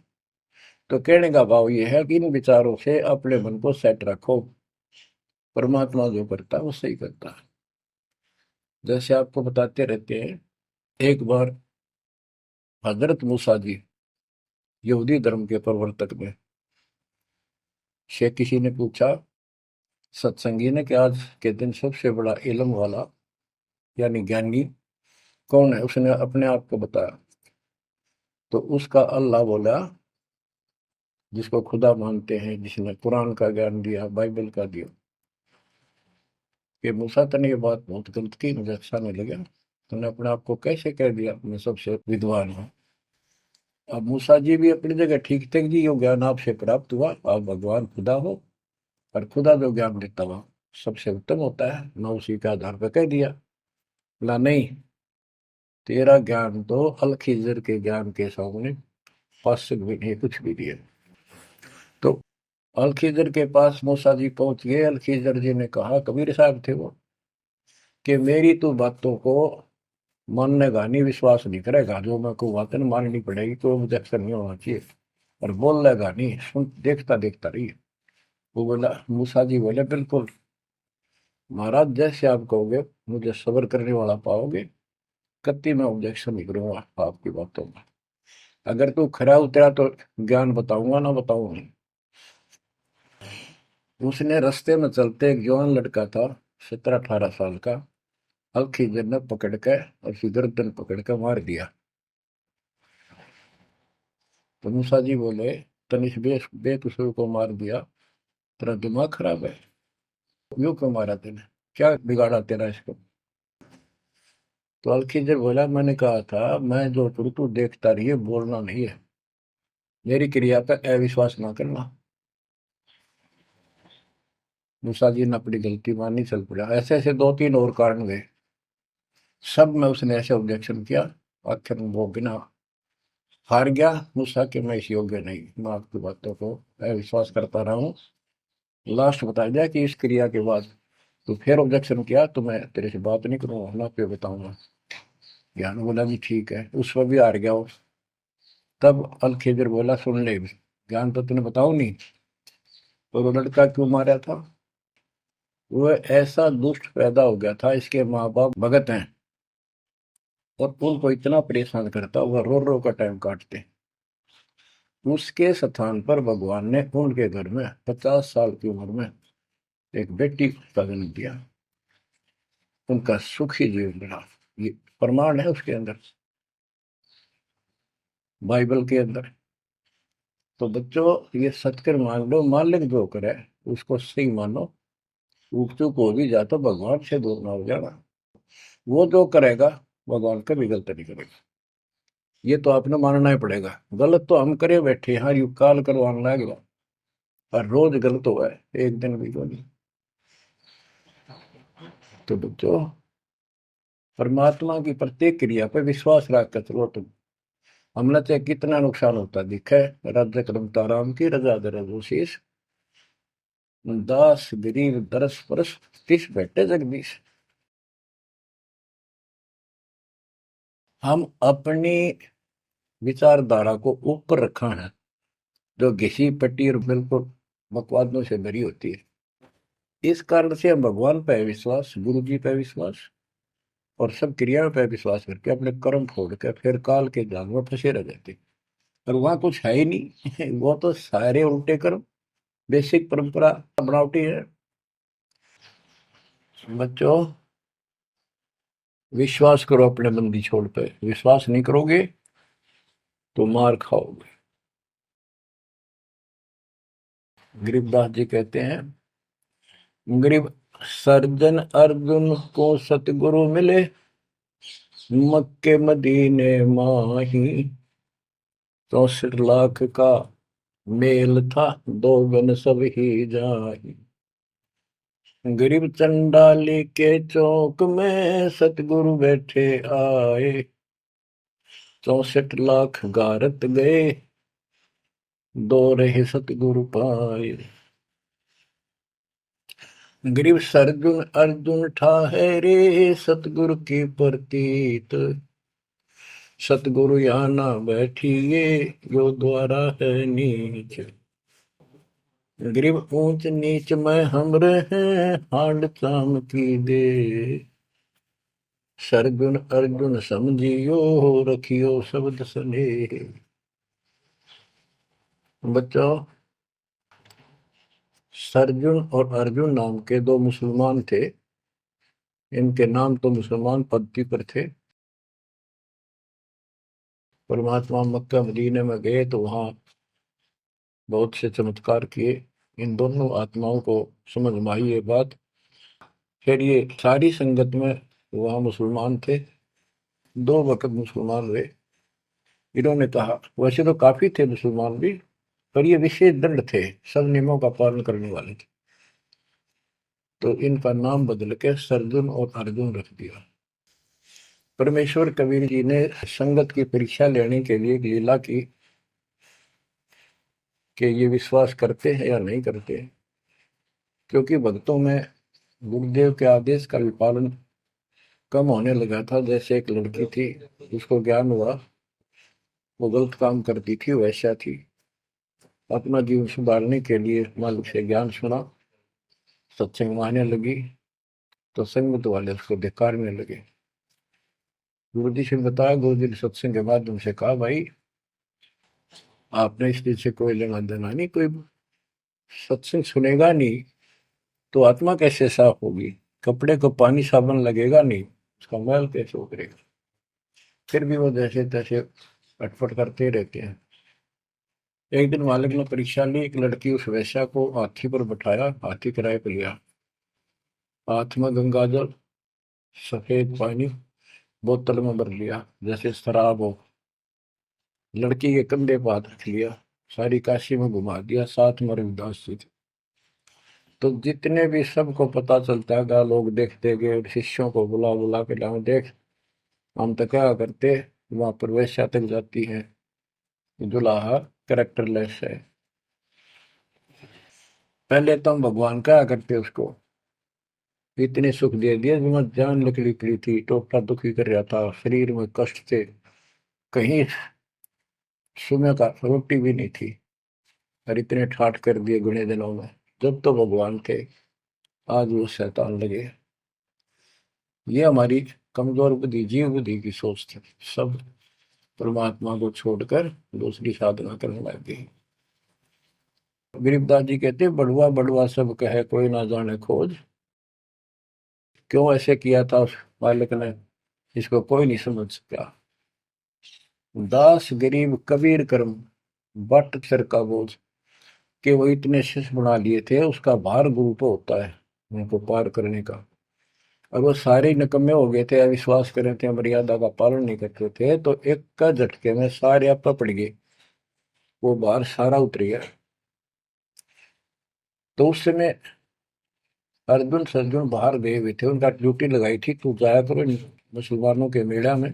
तो कहने का भाव ये है कि इन विचारों से अपने मन को सेट रखो, परमात्मा जो करता है वो सही करता है। जैसे आपको बताते रहते हैं, एक बार हजरत मूसा जी, यहूदी धर्म के प्रवर्तक में, से किसी ने पूछा सत्संगी ने कि आज के दिन सबसे बड़ा इल्म वाला यानी ज्ञानी कौन है। उसने अपने आप को बताया, तो उसका अल्लाह बोला, जिसको खुदा मानते हैं, जिसने कुरान का ज्ञान दिया, बाइबल का दिया। कि मूसा तने ये बात बहुत गलत की, मुझे अच्छा नहीं लगा, तुमने अपने आप को कैसे कह दिया मैं सबसे विद्वान हूँ। अब मूसा जी भी अपनी जगह ठीक थे जी, यो ज्ञान आपसे प्राप्त हुआ, आप भगवान खुदा हो, और खुदा जो ज्ञान देता हुआ सबसे उत्तम होता है, मैं उसी के आधार पर कह दिया। बोला नहीं, तेरा ज्ञान तो अल खिजर के ज्ञान के सामने फासिक भी नहीं, कुछ भी नहीं है। तो अलखिजर के पास मूसा जी पहुंच गए। अलखिजर जी ने कहा, कबीर साहब थे वो, कि मेरी तो बातों को माननेगा नहीं, विश्वास नहीं करेगा, जो मैं को बातें माननी पड़ेगी, कोई ऑब्जेक्शन नहीं होना चाहिए, और बोल लेगा नहीं, सुन देखता देखता रही। वो बोला, मूसा जी बोले, बिल्कुल महाराज, जैसे आप कहोगे, मुझे सब्र करने वाला पाओगे, कतई मैं ऑब्जेक्शन नहीं करूंगा आपकी बातों में। अगर तू खरा उतरा तो ज्ञान बताऊंगा, ना बताऊंगा। उसने रास्ते में चलते, एक जवान लड़का था, 17-18 साल का, अलखिजर ने पकड़ के और उसकी गर्दन पकड़ के मार दिया। तो मूसा जी बोले, तनिष बेकसूर को मार दिया, तेरा दिमाग खराब है, यूं क्यों मारा तेने, क्या बिगाड़ा तेरा इसको। तो अलखिजर बोला, मैंने कहा था मैं जो करूँ तू देखता रहिए, बोलना नहीं है, मेरी क्रिया पे अविश्वास ना करना। मूसा जी ने अपनी गलती मानी, चल पड़ा। ऐसे ऐसे 2-3 और कारण गए, सब में उसने ऐसे ऑब्जेक्शन किया, आखिर में वो बिना हार गया। मूसा कि मैं इस योग्य नहीं, मैं आपकी बातों को अविश्वास करता रहा हूँ। लास्ट बता दिया कि इस क्रिया के बाद तो फिर ऑब्जेक्शन किया तो मैं तेरे से बात नहीं करूंगा, ना पे बताऊंगा। ज्ञान बोला भी ठीक है, उस पर भी हार गया वो। तब अलखेजर बोला, सुन ले, ज्ञान तो तूने बताओ नहीं, तो वो लड़का क्यों मारा था। वो ऐसा दुष्ट पैदा हो गया था, इसके माँ बाप भगत हैं, और उनको इतना परेशान करता, वह रो रो का टाइम काटते। उसके स्थान पर भगवान ने उनके घर में 50 साल की उम्र में एक बेटी का जन्म दिया। उनका सुखी जीवन रहा, ये प्रमाण है उसके अंदर, बाइबल के अंदर। तो बच्चों, ये सत्कर मान लो, मालिक जो करे उसको सही मानो। ऊक चूक हो भी जा तो भगवान से दूर ना हो जाना। वो जो करेगा भगवान कभी गलत नहीं करेगा, ये तो आपने मानना ही पड़ेगा। गलत तो हम करे बैठे, हाँ यू काल करवाने लग गया, और रोज गलत हुआ है, एक दिन भी तो नहीं। तो बच्चों, परमात्मा की प्रत्येक क्रिया पर विश्वास रख कर चलो तुम। हमने चाहे कितना नुकसान होता दिखे, राज्य करमता राम की रजा दर शीश, दास गरीब दरस परस, तिस बैठे जगदीश। हम अपनी विचारधारा को ऊपर रखा है, जो घिसी पट्टी और बिल्कुल बकवादों से भरी होती है। इस कारण से हम भगवान पे विश्वास, गुरु जी पे विश्वास, और सब क्रियाओं पे विश्वास करके अपने कर्म छोड़ के फिर काल के जाल में फंसे रह जाते। और वहां कुछ है ही नहीं वो तो सारे उल्टे कर्म, बेसिक परंपरा बनावटी है। बच्चों, विश्वास करो अपने बंदी छोड़ पे, विश्वास नहीं करोगे तो मार खाओगे। गरीबदास जी कहते हैं, गरीब सर्जन अर्जुन को सतगुरु मिले, मक्के मदीने माही, 64 लाख का मेल था, दो गन सब ही जाही। गरीब चंडाली के चौक में सतगुरु बैठे आए, 64 लाख गारत गए, दो रहे सतगुरु पाए। गरीब सरजुन अर्जुन ठाहरे, सतगुरु की प्रतीत, सतगुरु यहाँ ना बैठिए, यो द्वारा है नीच। गरीब ऊंच नीच में हम रहे, हांड चाम की दे, सरगुन अर्जुन समझियो, रखियो शब्द स्नेह। बच्चों, सरजुन और अर्जुन नाम के दो मुसलमान थे। इनके नाम तो मुसलमान पद्धति पर थे। परमात्मा मक्का मदीने में गए तो वहां बहुत से चमत्कार किए। इन दोनों आत्माओं को समझ में आई ये बात। फिर ये सारी संगत में वहाँ मुसलमान थे, 2 वक्त मुसलमान हुए। इन्होंने कहा, वैसे तो काफी थे मुसलमान भी, पर ये विशेष दृढ़ थे, सब नियमों का पालन करने वाले थे। तो इनका नाम बदल के सरजुन और अर्जुन रख दिया। परमेश्वर कबीर जी ने संगत की परीक्षा लेने के लिए एक लीला की। कि ये विश्वास करते हैं या नहीं करते हैं। क्योंकि भक्तों में गुरुदेव के आदेश का भी पालन कम होने लगा था। जैसे एक लड़की थी, उसको ज्ञान हुआ वो गलत काम करती थी, वैसा थी। अपना जीवन सुधारने के लिए मालिक से ज्ञान सुना, सत्संग में आने लगी, तो संगत वाले उसको धिक्कारने लगे। गुरु जी से बताया, गुरु जी ने सत्संग के माध्यम से कहा, भाई आपने इस चीज से कोई लेना देना नहीं, कोई सत्संग सुनेगा नहीं तो आत्मा कैसे साफ होगी, कपड़े को पानी साबुन लगेगा नहीं, उसका मैल कैसे उतरेगा। फिर भी वो जैसे तैसे अटपट करते रहते हैं। एक दिन मालिक ने परीक्षा ली, एक लड़की उस वैश्या को हाथी पर बैठाया, हाथी किराए पर लिया, हाथ में गंगा जल, सफेद पानी बोतल में भर लिया जैसे शराब हो, लड़की के कंधे पर हाथ रख लिया, सारी काशी में घुमा दिया, साथ में रविदास जी थे। तो जितने भी सबको पता चलता है, लोग देखते गए, शिष्यों को बुला बुला के लाओ, देख हम तो क्या करते, वहां पर वैश्या तक जाती है, दुल्हा कैरेक्टरलेस है। पहले तो हम भगवान क्या करते उसको, इतने सुख दे दिए, जिसमें जान निकली पड़ी थी, टोटा दुखी कर रहा था, शरीर में कष्ट थे, कहीं सुबह का रोटी भी नहीं थी, और इतने ठाठ कर दिए गुने दिनों में। जब तो भगवान थे, आज वो शैतान लगे। ये हमारी कमजोर बुद्धि, जीव बुद्धि की सोच थी। सब परमात्मा को छोड़कर दूसरी साधना करने लग गई। गरीबदास जी कहते, बड़ुआ बड़ुआ सब कहे कोई ना जाने खोज। क्यों ऐसे किया था उस मालिक ने, इसको कोई नहीं समझ सका। दास गरीब कबीर कर्म, बट सर का बोझ। कि वो इतने शिष्य बना लिए थे, उसका भार गुरु पे होता है उनको पार करने का। और वो सारे निकम्मे हो गए थे, अविश्वास कर रहे थे, मर्यादा का पालन नहीं करते थे, तो एक का झटके में सारे आप पड़ गए, वो भार सारा उतर गया। तो उस समय अर्जुन सर्जुन बाहर गए हुए थे, उनका ड्यूटी लगाई थी, तू जाया करो मुसलमानों के मेला में,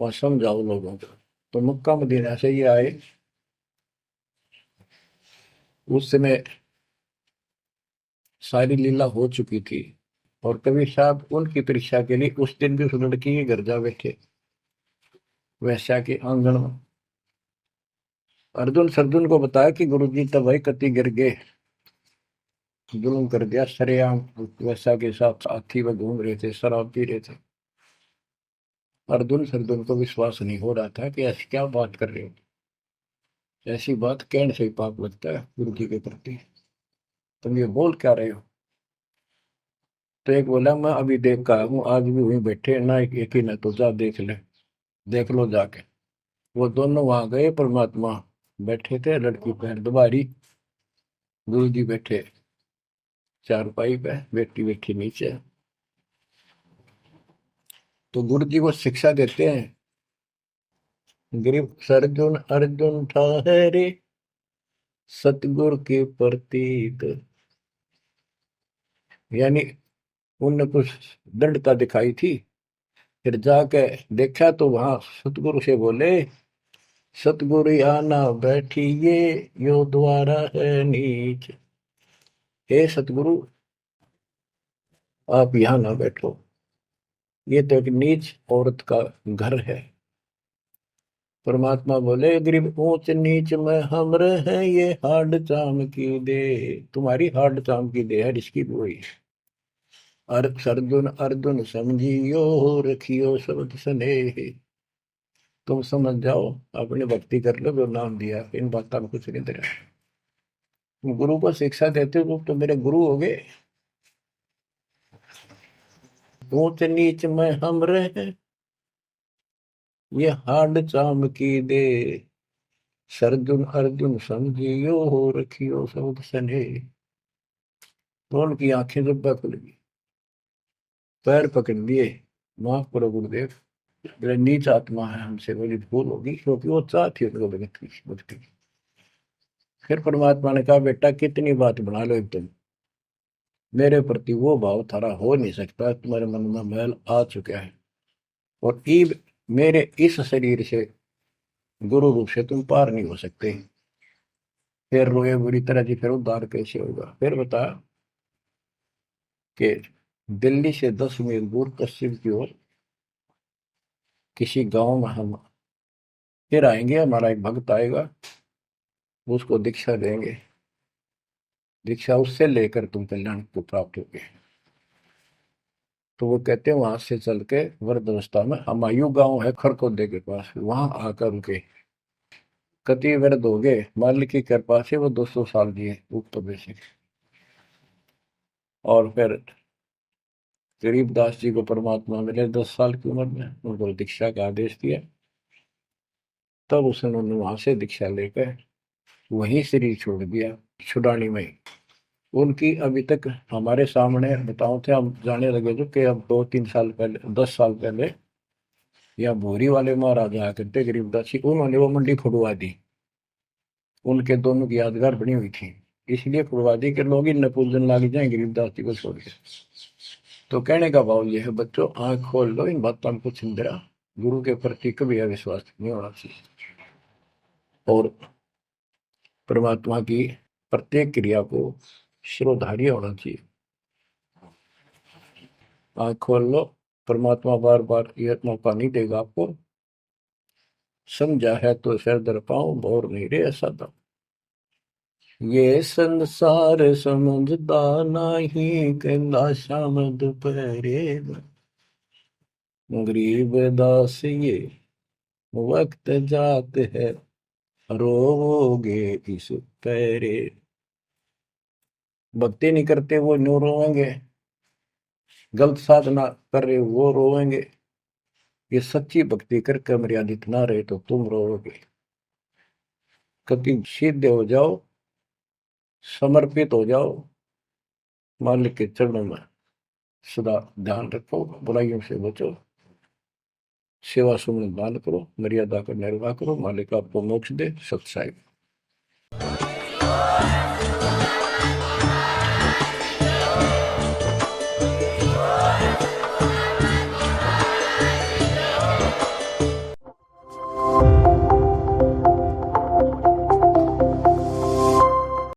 वहां समझाओ लोगों को। तो मक्का मदीना से ये आए। उस समय सारी लीला हो चुकी थी, और कबीर साहब उनकी परीक्षा के लिए उस दिन भी उस लड़की के घर जा बैठे, वैश्या के आंगन में। अर्जुन सर्जुन को बताया कि गुरुजी तब भाई कति गिर गए, जुल्म कर दिया सरेआम, वैश्या के साथ साथी में घूम रहे थे, शराब पी रहे थे। अर्जुन सर्जुन को विश्वास नहीं हो रहा था कि ऐसी क्या बात कर रहे हो, ऐसी बात कहने से ही पाप लगता है गुरु जी के प्रति, तुम ये बोल क्या रहे हो। तो एक बोला, मैं अभी देख कर हूँ, आज भी वहीं बैठे ना, एक ही ना, तो जा देख ले, देख लो जाके। वो दोनों वहां गए, परमात्मा बैठे थे, लड़की पैर दुबारी, गुरु जी बैठे चारपाई पे, बेटी बैठी नीचे। तो गुरु जी को शिक्षा देते हैं, गिरफ्त अर्जुन अर्जुन ठहरे, सतगुरु के प्रतीक। यानी उनने कुछ दृढ़ता दिखाई थी, फिर जाके देखा तो वहां सतगुरु से बोले, सतगुरु आना बैठिए, यो द्वारा है नीच। हे सतगुरु, आप यहाँ ना बैठो, ये तो एक नीच औरत का घर है। परमात्मा बोले, गरीब ऊंच नीच में हम रहे, ये हाड चाम की दे, तुम्हारी हाड चाम की दे है, इसकी बोई। अर्जुन अर्जुन समझियो, रखियो शब्द स्नेह। तुम समझ जाओ, अपनी भक्ति कर लो, जो नाम दिया, इन बातों में कुछ नहीं दे रहा। तुम गुरु को शिक्षा देते हो तो मेरे गुरु हो गए। ऊंच नीच में हम रहे, ये हाड चाम की दे, सरजुन अर्जुन समझियो, रखियो शब्द स्नेह। तो उनकी आंखें जब खुल गई, पैर पकड़ लिए, माफ करो गुरुदेव, मेरे नीच आत्मा है, हमसे बड़ी भूल होगी, क्योंकि वो चाहती है उनको भगत की भक्ति की। फिर परमात्मा ने कहा, बेटा कितनी बात बना लो तुम, मेरे प्रति वो भाव थारा हो नहीं सकता, तुम्हारे मन में मैल आ चुका है, और ईब मेरे इस शरीर से, गुरु रूप से तुम पार नहीं हो सकते। फिर रोए बुरी तरह जी, फिर उद्धार कैसे होगा? फिर बता कि दिल्ली से 10 मील दूर पश्चिम की ओर किसी गांव में हम फिर आएंगे, हमारा एक भक्त आएगा, उसको दीक्षा देंगे, दीक्षा उससे लेकर तुम कल्याण को प्राप्त होगे। तो वो कहते हैं वहां से चल के वृद्ध अवस्था में हमायूं गांव है खरकोदे के पास, वहां आकर उनके कति वृद्ध हो गए, मालिक की कृपा से वो 200 साल जिए ऊपर में। और फिर गरीबदास जी को परमात्मा मिले 10 साल की उम्र में, उनको दीक्षा का आदेश दिया। तब उसने वहां से दीक्षा लेकर वहीं शरीर छोड़ दिया, छुड़ानी में। उनकी अभी तक हमारे सामने बताओ थे, हम जाने लगे थे कि अब 2-3 साल पहले, 10 साल पहले, या भोरी वाले महाराज आया करते गरीबदास जी, उन्होंने वो मंडी फुड़वा दी। उनके दोनों की यादगार बनी हुई थी, इसलिए फुड़वा दी कि लोग इन पूजन लाग जाए गरीबदास जी को छोड़ के। तो कहने का भाव यह है बच्चों, आंख खोल लो, इन बातों को चिंतरा, गुरु के प्रति कभी अविश्वास नहीं होना चाहिए, और परमात्मा की प्रत्येक क्रिया को शिरोधार्य होना चाहिए। आंख खोल लो, परमात्मा बार बार यह मौका नहीं देगा आपको। समझा है तो सिर दर पाऊं, और नहीं रे ऐसा था। ये संसार समझदा नहीं, कहंदा शाम दोपहरे गरीब दास ये वक्त जात है, रोवोगे इस पैरे। भक्ति नहीं करते वो न्यू रोएंगे, गलत साधना कर रहे वो रोएंगे। ये सच्ची भक्ति करके मर्यादित ना रहे तो तुम रोओगे। कभी सीधे हो जाओ, समर्पित हो जाओ, मालिक के चरणों में सदा ध्यान रखो, बुराइयों से बचो, सेवा सुमन दान करो, मर्यादा का निर्वाह करो, मालिक आपको मोक्ष दे। सत्साई।